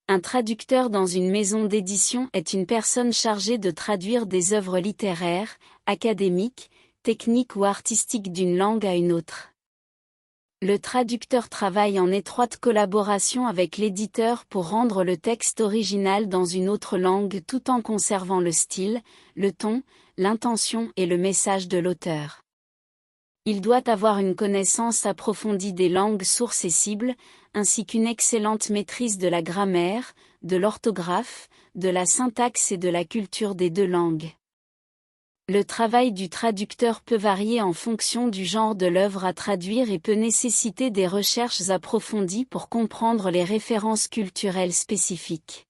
Un traducteur dans une maison d'édition est une personne chargée de traduire des œuvres littéraires, académiques, techniques ou artistiques d'une langue à une autre. Le traducteur travaille en étroite collaboration avec l'éditeur pour rendre le texte original dans une autre langue tout en conservant le style, le ton, l'intention et le message de l'auteur. Il doit avoir une connaissance approfondie des langues sources et cibles, ainsi qu'une excellente maîtrise de la grammaire, de l'orthographe, de la syntaxe et de la culture des deux langues. Le travail du traducteur peut varier en fonction du genre de l'œuvre à traduire et peut nécessiter des recherches approfondies pour comprendre les références culturelles spécifiques.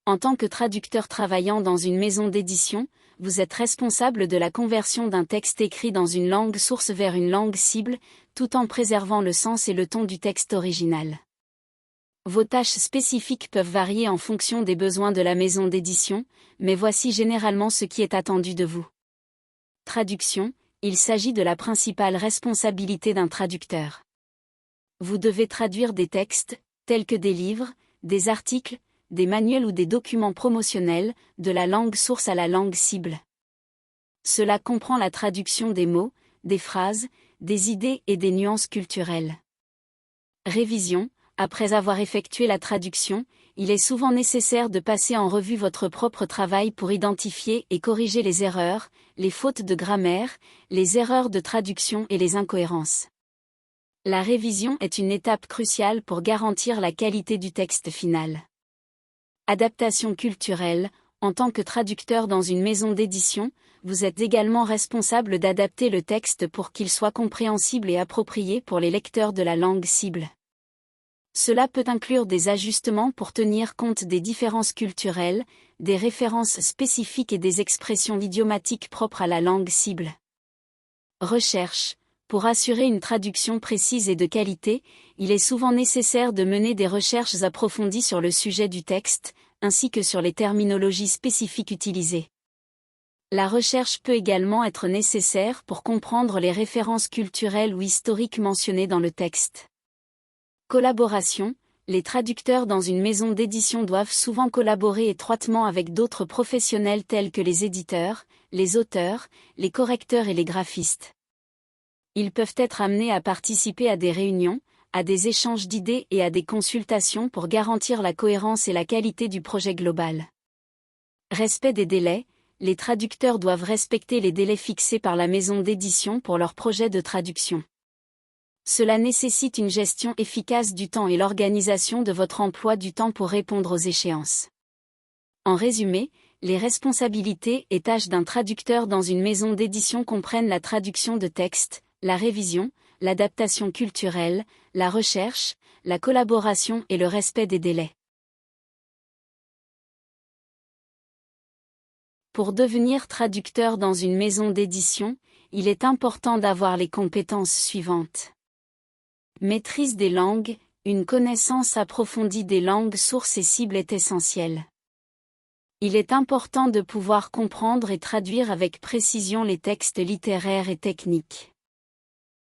En tant que traducteur travaillant dans une maison d'édition, vous êtes responsable de la conversion d'un texte écrit dans une langue source vers une langue cible, tout en préservant le sens et le ton du texte original. Vos tâches spécifiques peuvent varier en fonction des besoins de la maison d'édition, mais voici généralement ce qui est attendu de vous. Traduction, il s'agit de la principale responsabilité d'un traducteur. Vous devez traduire des textes, tels que des livres, des articles, des manuels ou des documents promotionnels, de la langue source à la langue cible. Cela comprend la traduction des mots, des phrases, des idées et des nuances culturelles. Révision. Après avoir effectué la traduction, il est souvent nécessaire de passer en revue votre propre travail pour identifier et corriger les erreurs, les fautes de grammaire, les erreurs de traduction et les incohérences. La révision est une étape cruciale pour garantir la qualité du texte final. Adaptation culturelle. En tant que traducteur dans une maison d'édition, vous êtes également responsable d'adapter le texte pour qu'il soit compréhensible et approprié pour les lecteurs de la langue cible. Cela peut inclure des ajustements pour tenir compte des différences culturelles, des références spécifiques et des expressions idiomatiques propres à la langue cible. Recherche. Pour assurer une traduction précise et de qualité, il est souvent nécessaire de mener des recherches approfondies sur le sujet du texte, ainsi que sur les terminologies spécifiques utilisées. La recherche peut également être nécessaire pour comprendre les références culturelles ou historiques mentionnées dans le texte. Collaboration. Les traducteurs dans une maison d'édition doivent souvent collaborer étroitement avec d'autres professionnels tels que les éditeurs, les auteurs, les correcteurs et les graphistes. Ils peuvent être amenés à participer à des réunions, à des échanges d'idées et à des consultations pour garantir la cohérence et la qualité du projet global. Respect des délais. Les traducteurs doivent respecter les délais fixés par la maison d'édition pour leur projet de traduction. Cela nécessite une gestion efficace du temps et l'organisation de votre emploi du temps pour répondre aux échéances. En résumé, les responsabilités et tâches d'un traducteur dans une maison d'édition comprennent la traduction de textes, la révision, l'adaptation culturelle, la recherche, la collaboration et le respect des délais. Pour devenir traducteur dans une maison d'édition, il est important d'avoir les compétences suivantes. Maîtrise des langues. Une connaissance approfondie des langues sources et cibles est essentielle. Il est important de pouvoir comprendre et traduire avec précision les textes littéraires et techniques.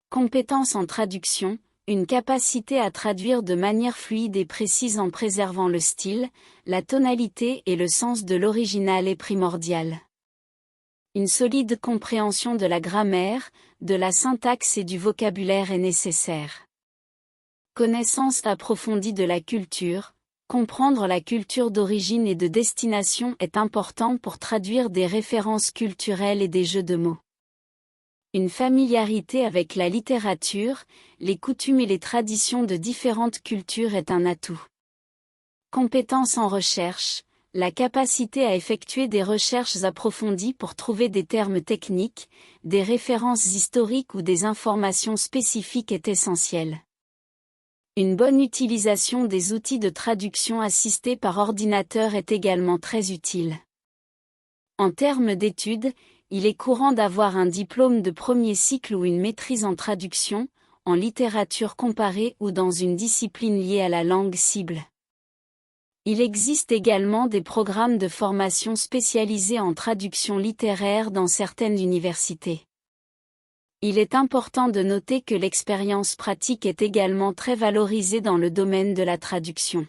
Compétence en traduction. Une capacité à traduire de manière fluide et précise en préservant le style, la tonalité et le sens de l'original est primordiale. Une solide compréhension de la grammaire, de la syntaxe et du vocabulaire est nécessaire. Connaissance approfondie de la culture. Comprendre la culture d'origine et de destination est important pour traduire des références culturelles et des jeux de mots. Une familiarité avec la littérature, les coutumes et les traditions de différentes cultures est un atout. Compétence en recherche. La capacité à effectuer des recherches approfondies pour trouver des termes techniques, des références historiques ou des informations spécifiques est essentielle. Une bonne utilisation des outils de traduction assistés par ordinateur est également très utile. En termes d'études, il est courant d'avoir un diplôme de premier cycle ou une maîtrise en traduction, en littérature comparée ou dans une discipline liée à la langue cible. Il existe également des programmes de formation spécialisés en traduction littéraire dans certaines universités. Il est important de noter que l'expérience pratique est également très valorisée dans le domaine de la traduction.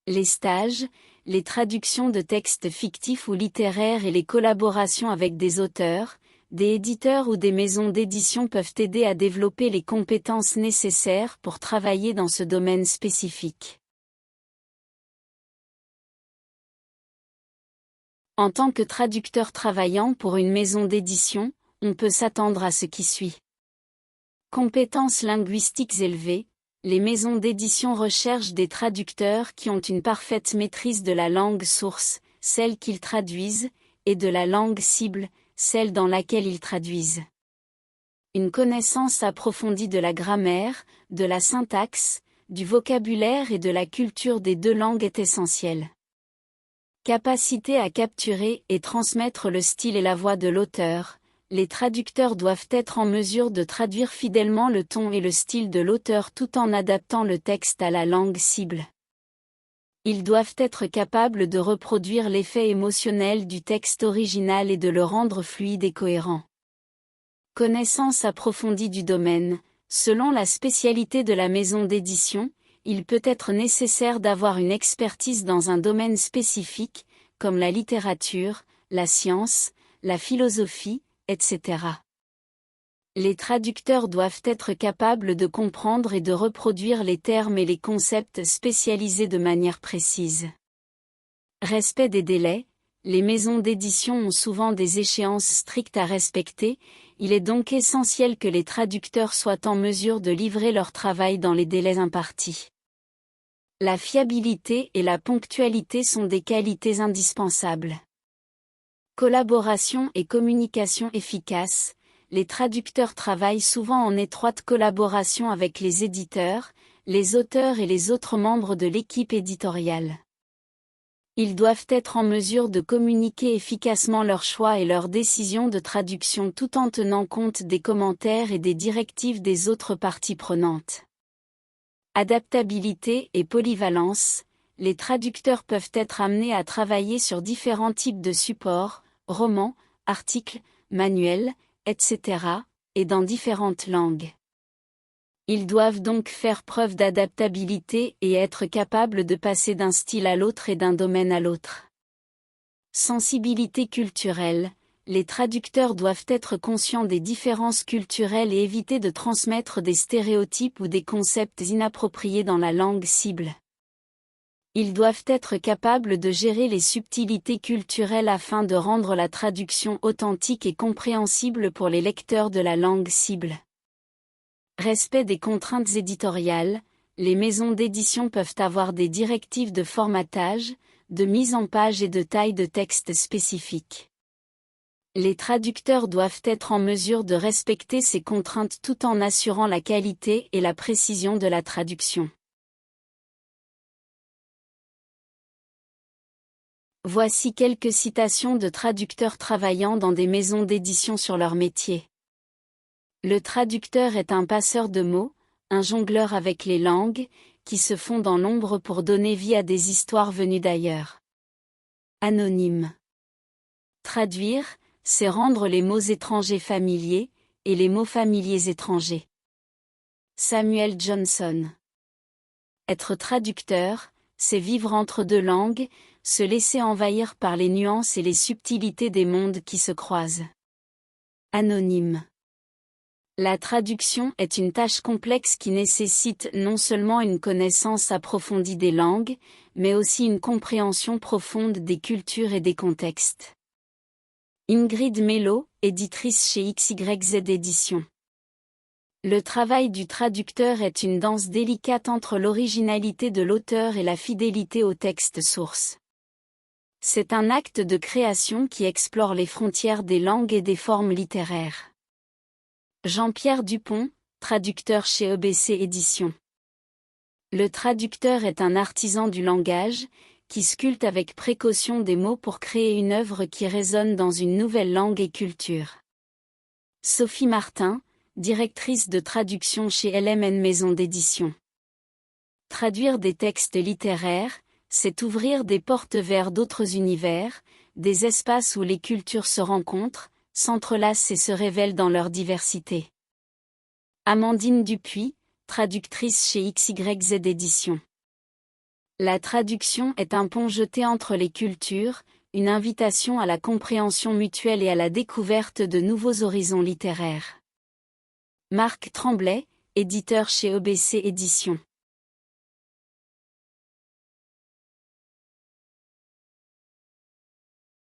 Les stages, les traductions de textes fictifs ou littéraires et les collaborations avec des auteurs, des éditeurs ou des maisons d'édition peuvent aider à développer les compétences nécessaires pour travailler dans ce domaine spécifique. En tant que traducteur travaillant pour une maison d'édition, on peut s'attendre à ce qui suit. Compétences linguistiques élevées. Les maisons d'édition recherchent des traducteurs qui ont une parfaite maîtrise de la langue source, celle qu'ils traduisent, et de la langue cible, celle dans laquelle ils traduisent. Une connaissance approfondie de la grammaire, de la syntaxe, du vocabulaire et de la culture des deux langues est essentielle. Capacité à capturer et transmettre le style et la voix de l'auteur. Les traducteurs doivent être en mesure de traduire fidèlement le ton et le style de l'auteur tout en adaptant le texte à la langue cible. Ils doivent être capables de reproduire l'effet émotionnel du texte original et de le rendre fluide et cohérent. Connaissance approfondie du domaine. Selon la spécialité de la maison d'édition, il peut être nécessaire d'avoir une expertise dans un domaine spécifique, comme la littérature, la science, la philosophie, etc. Les traducteurs doivent être capables de comprendre et de reproduire les termes et les concepts spécialisés de manière précise. Respect des délais. Les maisons d'édition ont souvent des échéances strictes à respecter, il est donc essentiel que les traducteurs soient en mesure de livrer leur travail dans les délais impartis. La fiabilité et la ponctualité sont des qualités indispensables. Collaboration et communication efficace. Les traducteurs travaillent souvent en étroite collaboration avec les éditeurs, les auteurs et les autres membres de l'équipe éditoriale. Ils doivent être en mesure de communiquer efficacement leurs choix et leurs décisions de traduction tout en tenant compte des commentaires et des directives des autres parties prenantes. Adaptabilité et polyvalence. Les traducteurs peuvent être amenés à travailler sur différents types de supports, romans, articles, manuels, etc., et dans différentes langues. Ils doivent donc faire preuve d'adaptabilité et être capables de passer d'un style à l'autre et d'un domaine à l'autre. Sensibilité culturelle. Les traducteurs doivent être conscients des différences culturelles et éviter de transmettre des stéréotypes ou des concepts inappropriés dans la langue cible. Ils doivent être capables de gérer les subtilités culturelles afin de rendre la traduction authentique et compréhensible pour les lecteurs de la langue cible. Respect des contraintes éditoriales. Les maisons d'édition peuvent avoir des directives de formatage, de mise en page et de taille de texte spécifiques. Les traducteurs doivent être en mesure de respecter ces contraintes tout en assurant la qualité et la précision de la traduction. Voici quelques citations de traducteurs travaillant dans des maisons d'édition sur leur métier. Le traducteur est un passeur de mots, un jongleur avec les langues, qui se fond dans l'ombre pour donner vie à des histoires venues d'ailleurs. Anonyme. Traduire, c'est rendre les mots étrangers familiers, et les mots familiers étrangers. Samuel Johnson. Être traducteur, c'est vivre entre deux langues, se laisser envahir par les nuances et les subtilités des mondes qui se croisent. Anonyme. La traduction est une tâche complexe qui nécessite non seulement une connaissance approfondie des langues, mais aussi une compréhension profonde des cultures et des contextes. Ingrid Mello, éditrice chez XYZ Éditions. Le travail du traducteur est une danse délicate entre l'originalité de l'auteur et la fidélité au texte source. C'est un acte de création qui explore les frontières des langues et des formes littéraires. Jean-Pierre Dupont, traducteur chez EBC Éditions. Le traducteur est un artisan du langage, qui sculpte avec précaution des mots pour créer une œuvre qui résonne dans une nouvelle langue et culture. Sophie Martin, directrice de traduction chez LMN Maison d'édition. Traduire des textes littéraires, c'est ouvrir des portes vers d'autres univers, des espaces où les cultures se rencontrent, s'entrelacent et se révèlent dans leur diversité. Amandine Dupuis, traductrice chez XYZ Éditions. La traduction est un pont jeté entre les cultures, une invitation à la compréhension mutuelle et à la découverte de nouveaux horizons littéraires. Marc Tremblay, éditeur chez EBC Éditions.